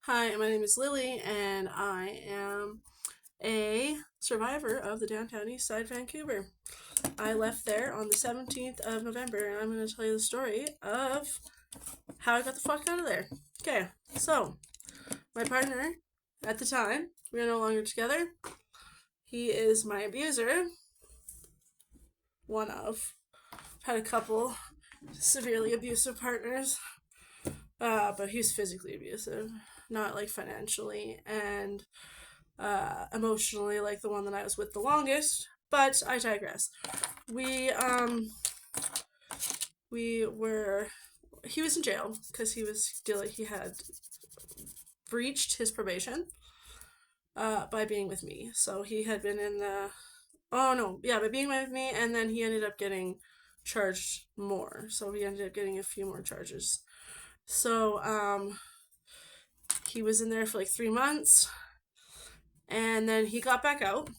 Hi, my name is Lily, and I am a survivor of the downtown east side Vancouver. I left there on the 17th of November, and I'm going to tell you the story of how I got the fuck out of there. Okay, so my partner at the time, we are no longer together. He is my abuser, one of. I've had a couple severely abusive partners, but he's physically abusive, not like financially, and emotionally like the one that I was with the longest. But I digress. We um we were he was in jail because he had breached his probation by being with me. So he had been in the oh no yeah by being with me, and then he ended up getting charged more. So he ended up getting a few more charges. So he was in there for like 3 months, and then he got back out.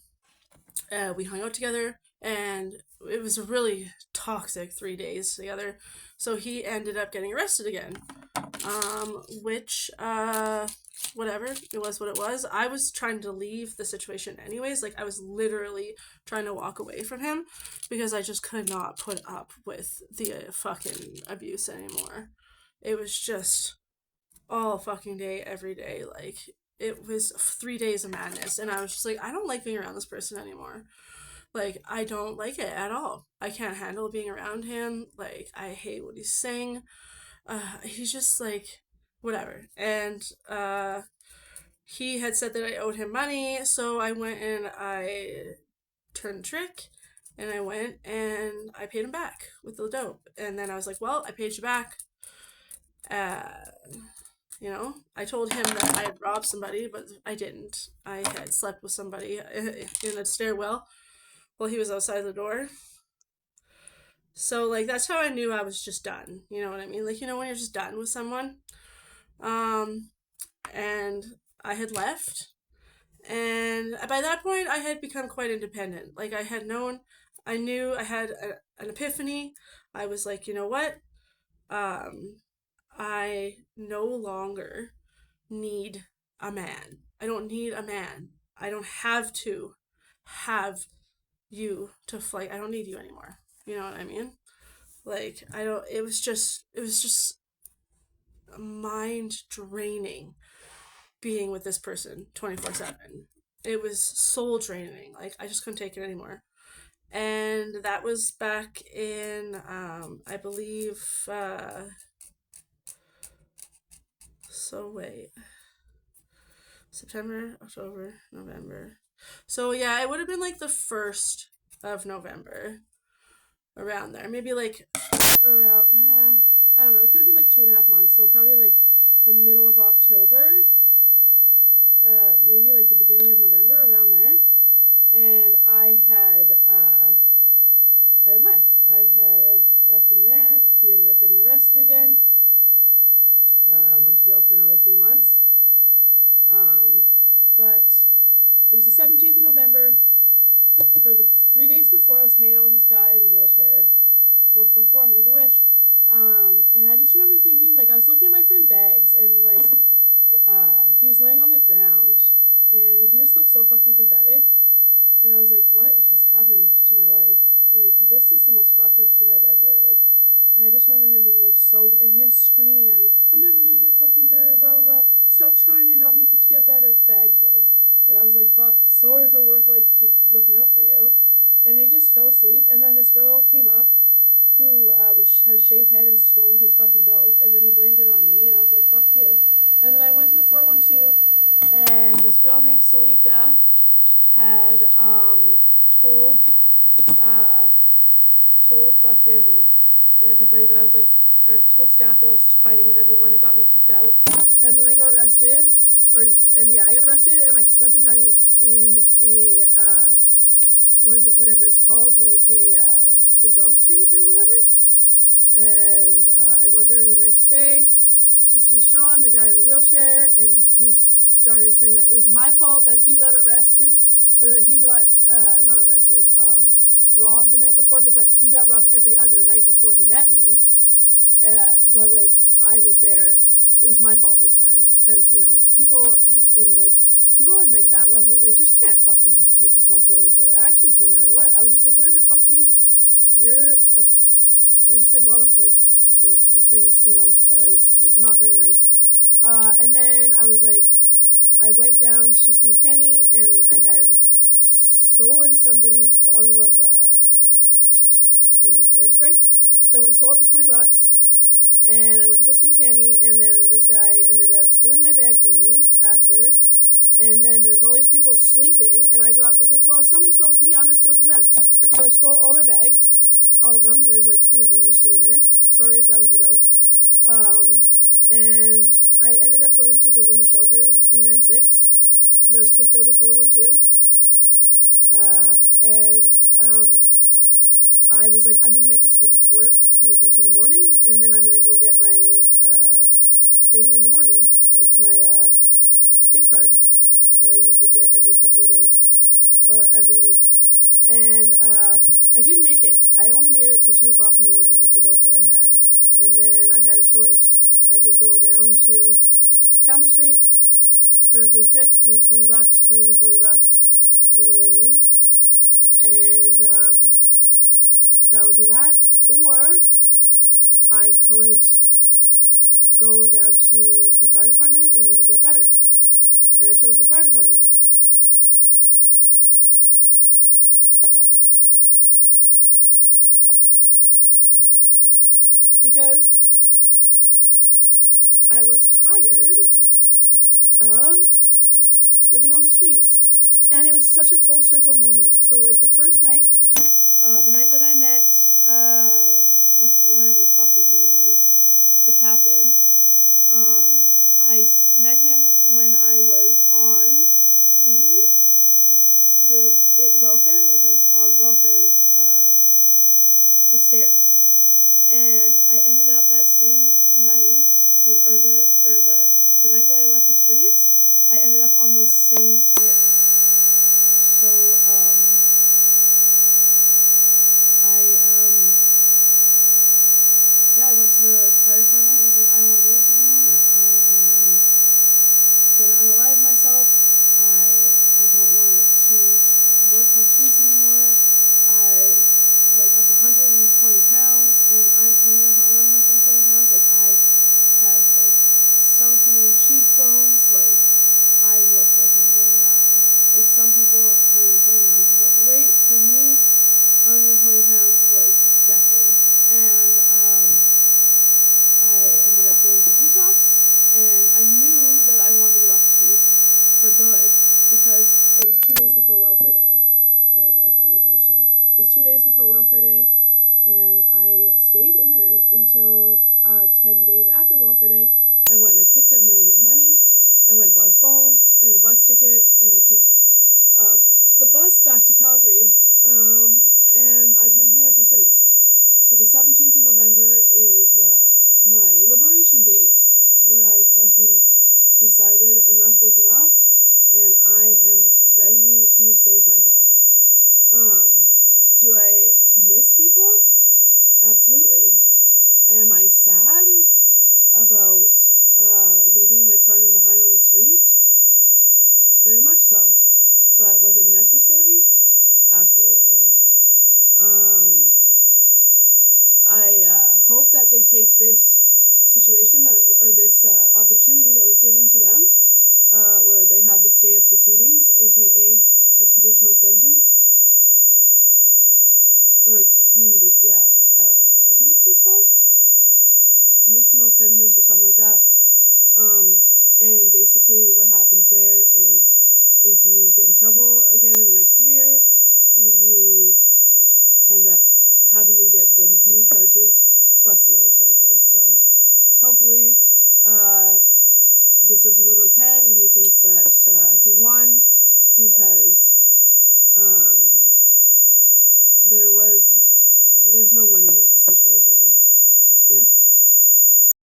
We hung out together, and it was a really toxic 3 days together. So he ended up getting arrested again. Which whatever, it was what it was. I was trying to leave the situation anyways. Like I was literally trying to walk away from him because I just could not put up with the fucking abuse anymore. It was just all fucking day, every day. Like it was 3 days of madness, and I was just like, I don't like being around this person anymore. Like, I don't like it at all. I can't handle being around him. Like, I hate what he's saying. He's just like, whatever. And he had said that I owed him money, so I went and I turned the trick, and I went and I paid him back with the dope. And then I was like, well, I paid you back. Uh, I told him that I had robbed somebody, but I didn't. I had slept with somebody in a stairwell while he was outside the door. So like that's how I knew I was just done. You know what I mean? Like when you're just done with someone. Um and I had left, and by that point I had become quite independent. Like I knew I had an epiphany. I was like, you know what? Um I no longer need a man. I don't need a man. I don't have to have you to fight. I don't need you anymore. You know what I mean? Like I don't. It was just mind draining being with this person 24/7. It was soul draining. Like I just couldn't take it anymore. And that was back in I believe so wait September, October, November. So yeah, it would have been like the 1st of November, around there. Maybe like around I don't know. It could have been like 2.5 months. So probably like the middle of October, maybe like the beginning of November, around there. And I had left. I had left him there. He ended up getting arrested again. Went to jail for another 3 months. Um, but it was the 17th of November. For the 3 days before, I was hanging out with this guy in a wheelchair. 4 foot 4, make a wish. And I just remember thinking, like, I was looking at my friend Bags, and like, he was laying on the ground, and he just looked so fucking pathetic. And I was like, what has happened to my life? Like, this is the most fucked up shit I've ever, like, I just remember him being like so, and him screaming at me, I'm never gonna get fucking better, blah, blah, blah. Stop trying to help me to get better, Bags was. And I was like, fuck, sorry for work, like, looking out for you. And he just fell asleep. And then this girl came up who had a shaved head and stole his fucking dope. And then he blamed it on me. And I was like, fuck you. And then I went to the 412, and this girl named Salika had told uh told fucking everybody that I was like or told staff that I was fighting with everyone, and got me kicked out. And then I got arrested, I got arrested, and I spent the night in a what is it, whatever it's called, like a the drunk tank or whatever. And I went there the next day to see Sean, the guy in the wheelchair, and he started saying that it was my fault that he got arrested, or that he got not arrested, robbed the night before, but he got robbed every other night before he met me. But like I was there it was my fault this time, because people in like that level, they just can't fucking take responsibility for their actions no matter what. I was just like, whatever, fuck you. I just said a lot of like things, that I was not very nice. And then I was like, I went down to see Kenny, and I had stolen somebody's bottle of bear spray. So I went and stole it for $20, and I went to go see Kenny, and then this guy ended up stealing my bag from me after. And then there's all these people sleeping, and I was like, well, if somebody stole from me, I'm gonna steal from them. So I stole all their bags, all of them. There's like 3 of them just sitting there. Sorry if that was your dope. And I ended up going to the women's shelter, the 396, because I was kicked out of the 412. And I was like, I'm gonna make this work like until the morning, and then I'm gonna go get my thing in the morning, like my gift card that I usually would get every couple of days or every week. And I didn't make it. I only made it till 2 o'clock in the morning with the dope that I had. And then I had a choice. I could go down to Campbell Street, turn a quick trick, make $20, $20 to $40. You know what I mean? And that would be that. Or I could go down to the fire department and I could get better. And I chose the fire department. Because I was tired of living on the streets. And it was such a full circle moment. So, like, the first night, the night that I met, whatever the fuck his name was, the captain, I met him when I was on the welfare. Like, I was on welfare's, the stairs. And I ended up that same night, the night that I left the streets, I ended up on those same stairs. So, I went to the fire department. It was like, I don't want to do this anymore. I am gonna unalive myself. I don't want to work on streets anymore. I was 120 pounds, and when I'm 120 pounds, like, I have like sunken in cheekbones, like I look like I'm gonna die. Like, some people, 120 pounds is overweight. For me, 120 pounds was deathly. And I ended up going to detox, and I knew that I wanted to get off the streets for good, because it was 2 days before welfare day. There you go, I finally finished them. It was 2 days before welfare day, and I stayed in there until 10 days after welfare day. I went and I picked up my